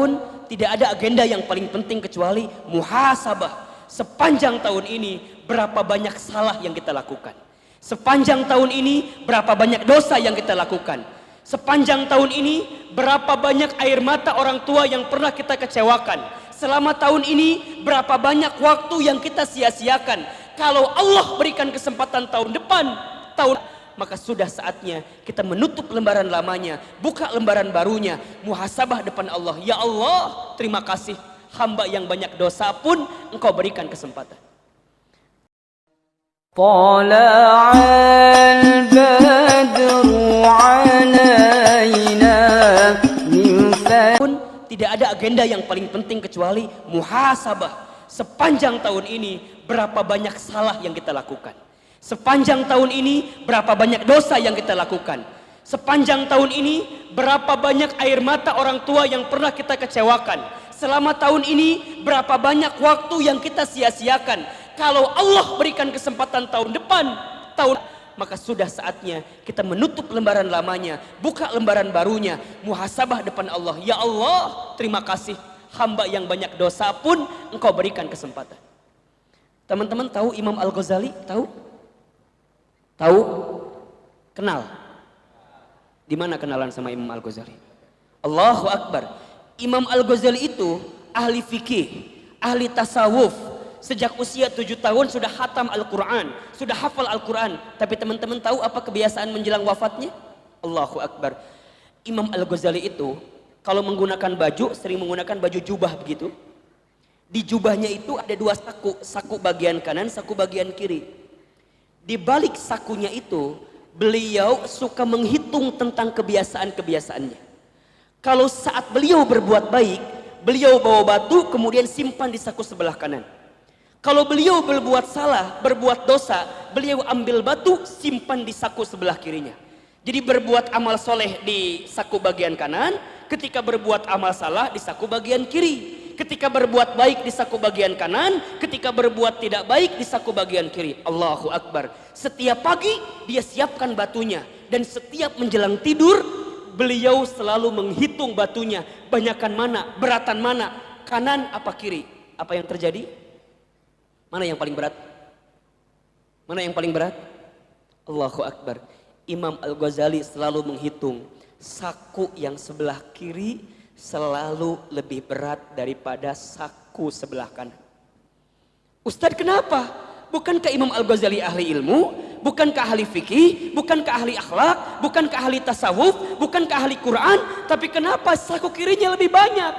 pun tidak ada agenda yang paling penting kecuali muhasabah. Sepanjang tahun ini berapa banyak salah yang kita lakukan. Sepanjang tahun ini berapa banyak dosa yang kita lakukan. Sepanjang tahun ini berapa banyak air mata orang tua yang pernah kita kecewakan. Selama tahun ini berapa banyak waktu yang kita sia-siakan. Kalau Allah berikan kesempatan tahun depan, maka sudah saatnya kita menutup lembaran lamanya, buka lembaran barunya, muhasabah depan Allah. Ya Allah, terima kasih, hamba yang banyak dosa pun Engkau berikan kesempatan. Tala'al badru alaina min pun tidak ada agenda yang paling penting kecuali muhasabah. Sepanjang tahun ini berapa banyak salah yang kita lakukan. Sepanjang tahun ini berapa banyak dosa yang kita lakukan. Sepanjang tahun ini berapa banyak air mata orang tua yang pernah kita kecewakan. Selama tahun ini berapa banyak waktu yang kita sia-siakan. Kalau Allah berikan kesempatan tahun depan, maka sudah saatnya kita menutup lembaran lamanya, buka lembaran barunya, muhasabah depan Allah. Ya Allah, terima kasih, hamba yang banyak dosa pun Engkau berikan kesempatan. Teman-teman tahu Imam Al-Ghazali? Tahu? Tahu? Kenal? Di mana kenalan sama Imam Al-Ghazali? Allahu Akbar. Imam Al-Ghazali itu ahli fikih, ahli tasawuf. Sejak usia 7 tahun sudah khatam Al-Quran, sudah hafal Al-Quran. Tapi teman-teman tahu apa kebiasaan menjelang wafatnya? Allahu Akbar. Imam Al-Ghazali itu kalau menggunakan baju, sering menggunakan baju jubah begitu. Di jubahnya itu ada 2 saku, saku bagian kanan, saku bagian kiri. Di balik sakunya itu, beliau suka menghitung tentang kebiasaan-kebiasaannya. Kalau saat beliau berbuat baik, beliau bawa batu kemudian simpan di saku sebelah kanan. Kalau beliau berbuat salah, berbuat dosa, beliau ambil batu simpan di saku sebelah kirinya. Jadi berbuat amal soleh di saku bagian kanan, ketika berbuat amal salah di saku bagian kiri. Ketika berbuat baik di saku bagian kanan, ketika berbuat tidak baik di saku bagian kiri. Allahu Akbar. Setiap pagi dia siapkan batunya, dan setiap menjelang tidur beliau selalu menghitung batunya, banyakan mana, beratan mana, kanan apa kiri. Apa yang terjadi? Mana yang paling berat? Mana yang paling berat? Allahu Akbar. Imam Al-Ghazali selalu menghitung saku yang sebelah kiri selalu lebih berat daripada saku sebelah kanan. Ustadz, kenapa? Bukankah Imam Al-Ghazali ahli ilmu? Bukankah ahli fikih? Bukankah ahli akhlak? Bukankah ahli tasawuf? Bukankah ahli Quran? Tapi kenapa saku kirinya lebih banyak?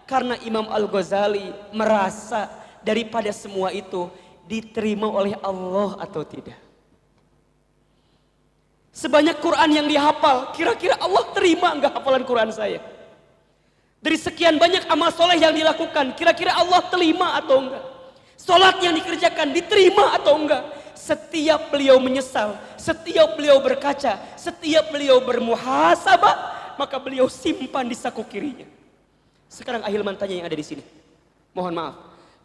Karena Imam Al-Ghazali merasa daripada semua itu diterima oleh Allah atau tidak. Sebanyak Quran yang dihafal, kira-kira Allah terima enggak hafalan Quran saya? Dari sekian banyak amal soleh yang dilakukan, kira-kira Allah terima atau enggak? Salat yang dikerjakan diterima atau enggak? Setiap beliau menyesal, setiap beliau berkaca, setiap beliau bermuhasabah, maka beliau simpan di saku kirinya. Sekarang ahilman tanya yang ada di sini. Mohon maaf,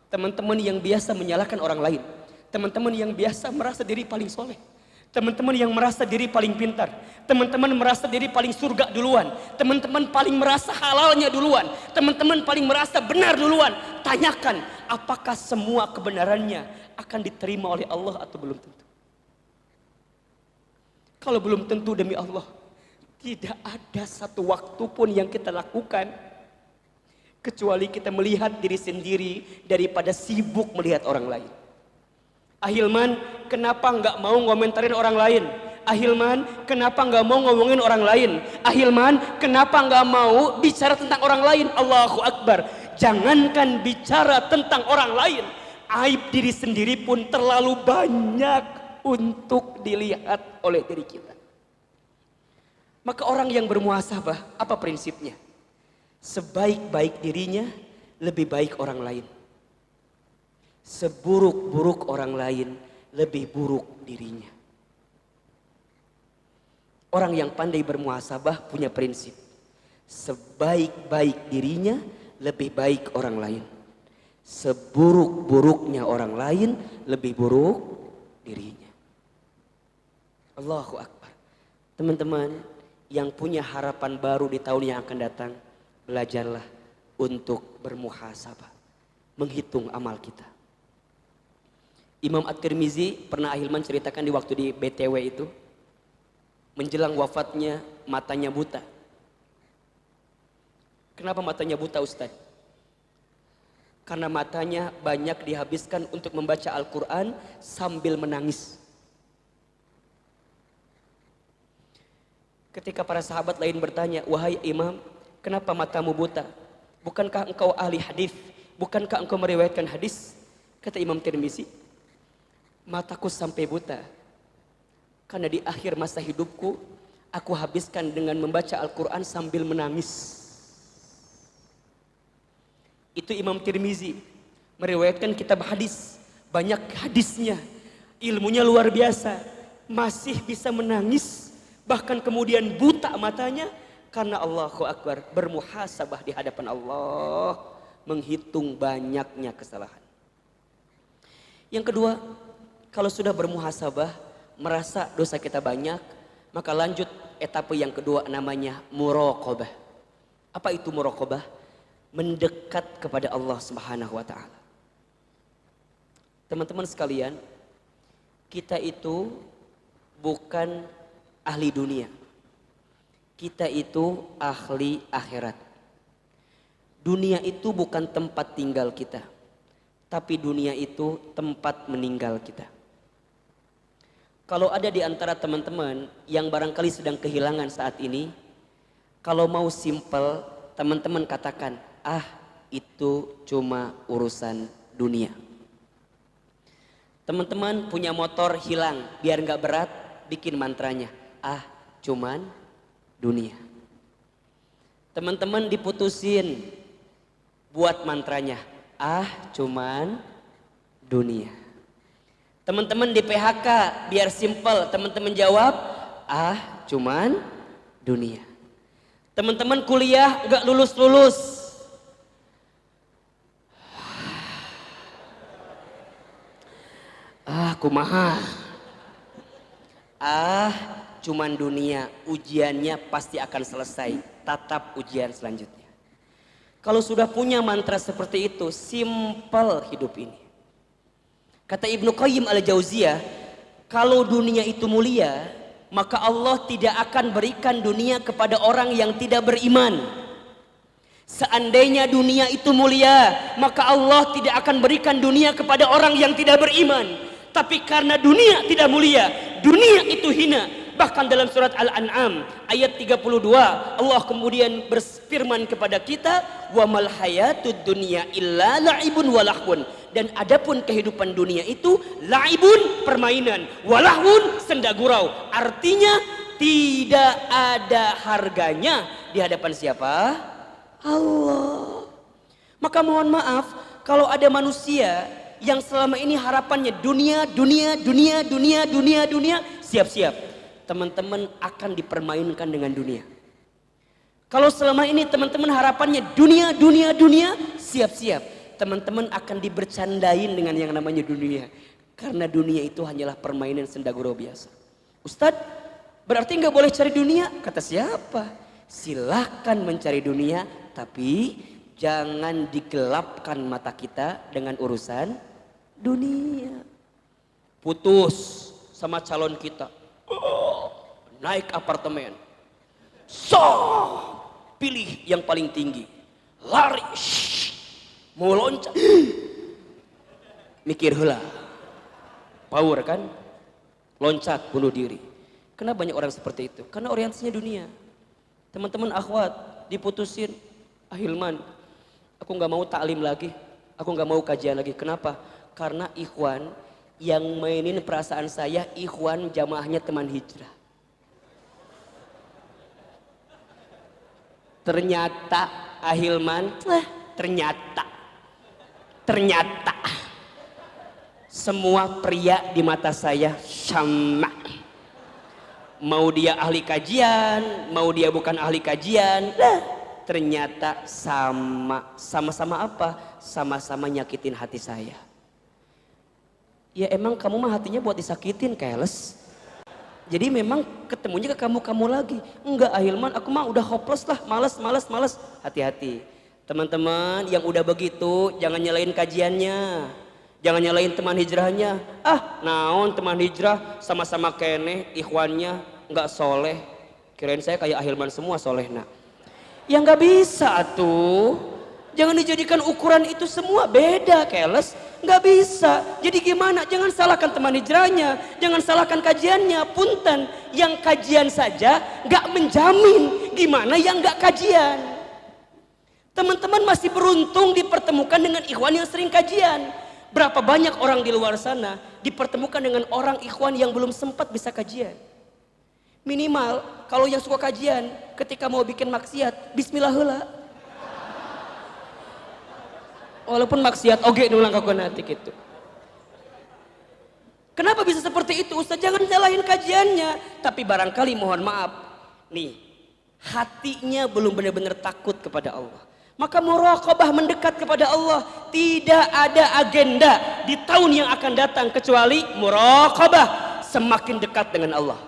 teman-teman yang biasa menyalahkan orang lain, teman-teman yang biasa merasa diri paling soleh, teman-teman yang merasa diri paling pintar, teman-teman merasa diri paling surga duluan, teman-teman paling merasa halalnya duluan, teman-teman paling merasa benar duluan. Tanyakan, apakah semua kebenarannya akan diterima oleh Allah atau belum tentu? Kalau belum tentu, demi Allah, tidak ada satu waktu pun yang kita lakukan kecuali kita melihat diri sendiri daripada sibuk melihat orang lain. Ahilman, kenapa nggak mau ngomentarin orang lain? Ahilman, kenapa nggak mau ngomongin orang lain? Ahilman, kenapa nggak mau bicara tentang orang lain? Allahu Akbar. Jangankan bicara tentang orang lain, aib diri sendiri pun terlalu banyak untuk dilihat oleh diri kita. Maka orang yang bermuhasabah, apa prinsipnya? Sebaik-baik dirinya, lebih baik orang lain. Seburuk-buruk orang lain, lebih buruk dirinya. Orang yang pandai bermuhasabah punya prinsip. Sebaik-baik dirinya, lebih baik orang lain. Seburuk-buruknya orang lain, lebih buruk dirinya. Allahu Akbar. Teman-teman yang punya harapan baru di tahun yang akan datang, belajarlah untuk bermuhasabah, menghitung amal kita. Imam At-Tirmizi pernah Ahilman ceritakan di waktu di BTW itu, menjelang wafatnya matanya buta. Kenapa matanya buta, Ustaz? Karena matanya banyak dihabiskan untuk membaca Al-Quran sambil menangis. Ketika para sahabat lain bertanya, wahai imam, kenapa matamu buta? Bukankah engkau ahli hadis? Bukankah engkau meriwayatkan hadis? Kata Imam Tirmizi, mataku sampai buta karena di akhir masa hidupku aku habiskan dengan membaca Al-Quran sambil menangis. Itu Imam Tirmizi meriwayatkan kitab hadis, banyak hadisnya, ilmunya luar biasa, masih bisa menangis, bahkan kemudian buta matanya karena Allahu Akbar, bermuhasabah di hadapan Allah, menghitung banyaknya kesalahan. Yang kedua, kalau sudah bermuhasabah, merasa dosa kita banyak, maka lanjut etape yang kedua, namanya muraqabah. Apa itu muraqabah? Mendekat kepada Allah Subhanahu wa ta'ala. Teman-teman sekalian, kita itu bukan ahli dunia, kita itu ahli akhirat. Dunia itu bukan tempat tinggal kita, tapi dunia itu tempat meninggal kita. Kalau ada di antara teman-teman yang barangkali sedang kehilangan saat ini, kalau mau simple, teman-teman katakan, itu cuma urusan dunia. Teman-teman punya motor hilang, biar nggak berat, bikin mantranya, cuman dunia. Teman-teman diputusin, buat mantranya, cuman dunia. Teman-teman di PHK, biar simple, teman-teman jawab, cuman dunia. Teman-teman kuliah nggak lulus-lulus, kumaha, cuman dunia, ujiannya pasti akan selesai, tatap ujian selanjutnya. Kalau sudah punya mantra seperti itu, simple hidup ini. Kata Ibnu Qayyim al-Jauziyah, kalau dunia itu mulia, maka Allah tidak akan berikan dunia kepada orang yang tidak beriman. Seandainya dunia itu mulia, maka Allah tidak akan berikan dunia kepada orang yang tidak beriman. Tapi karena dunia tidak mulia, dunia itu hina. Bahkan dalam surat Al-An'am ayat 32, Allah kemudian berfirman kepada kita, wa mal hayatud dunya illa la'ibun wa lahwun. Dan adapun kehidupan dunia itu la'ibun, permainan, walahwun, senda gurau. Artinya tidak ada harganya di hadapan siapa? Allah. Maka mohon maaf kalau ada manusia yang selama ini harapannya dunia, siap-siap, teman-teman akan dipermainkan dengan dunia. Kalau selama ini teman-teman harapannya dunia, siap-siap, teman-teman akan dibercandain dengan yang namanya dunia. Karena dunia itu hanyalah permainan senda gurau biasa. Ustadz, berarti nggak boleh cari dunia? Kata siapa? Silahkan mencari dunia, tapi jangan digelapkan mata kita dengan urusan dunia. Putus sama calon kita, naik apartemen, pilih yang paling tinggi, lari, mau loncat, mikir heula, power kan, loncat bunuh diri. Kenapa banyak orang seperti itu? Karena orientasinya dunia. Teman-teman akhwat diputusin, Hilman, aku nggak mau taklim lagi, aku nggak mau kajian lagi. Kenapa? Karena ikhwan yang mainin perasaan saya, ikhwan jamaahnya teman hijrah. Ternyata Ahilman, ternyata semua pria di mata saya sama. Mau dia ahli kajian, mau dia bukan ahli kajian, ternyata sama-sama apa? Sama-sama nyakitin hati saya. Ya emang kamu mah hatinya buat disakitin, keles. Jadi memang ketemunya ke kamu lagi. Enggak Ahilman, aku mah udah hopeless lah, malas. Hati-hati. Teman-teman yang udah begitu jangan nyalain kajiannya, jangan nyalain teman hijrahnya. Ah, naon teman hijrah sama-sama keneh ikhwannya nggak soleh. Kirain saya kayak Ahilman semua soleh. Nah, ya nggak bisa tuh. Jangan dijadikan ukuran itu semua, beda keles, nggak bisa. Jadi gimana? Jangan salahkan teman hijrahnya, jangan salahkan kajiannya. Punten, yang kajian saja nggak menjamin gimana yang nggak kajian. Teman-teman masih beruntung dipertemukan dengan ikhwan yang sering kajian. Berapa banyak orang di luar sana dipertemukan dengan orang ikhwan yang belum sempat bisa kajian. Minimal kalau yang suka kajian ketika mau bikin maksiat, bismillah heula. Walaupun maksiat oge nu langkakeun hati gitu. Kenapa bisa seperti itu? Ustaz, jangan nyalahin kajiannya, tapi barangkali mohon maaf nih, hatinya belum benar-benar takut kepada Allah. Maka muraqabah, mendekat kepada Allah. Tidak ada agenda di tahun yang akan datang kecuali muraqabah, semakin dekat dengan Allah.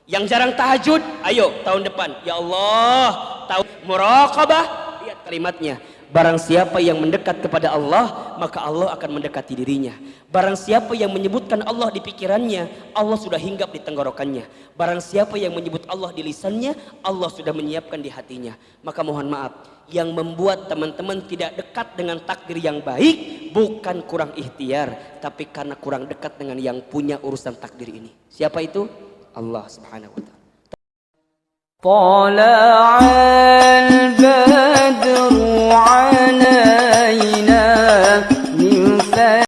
Yang jarang tahajud, ayo tahun depan, ya Allah, tahun muraqabah. Lihat kalimatnya, barang siapa yang mendekat kepada Allah, maka Allah akan mendekati dirinya. Barang siapa yang menyebutkan Allah di pikirannya, Allah sudah hinggap di tenggorokannya. Barang siapa yang menyebut Allah di lisannya, Allah sudah menyiapkan di hatinya. Maka mohon maaf, yang membuat teman-teman tidak dekat dengan takdir yang baik bukan kurang ikhtiar, tapi karena kurang dekat dengan yang punya urusan takdir ini. Siapa itu? Allah Subhanahu wa taala.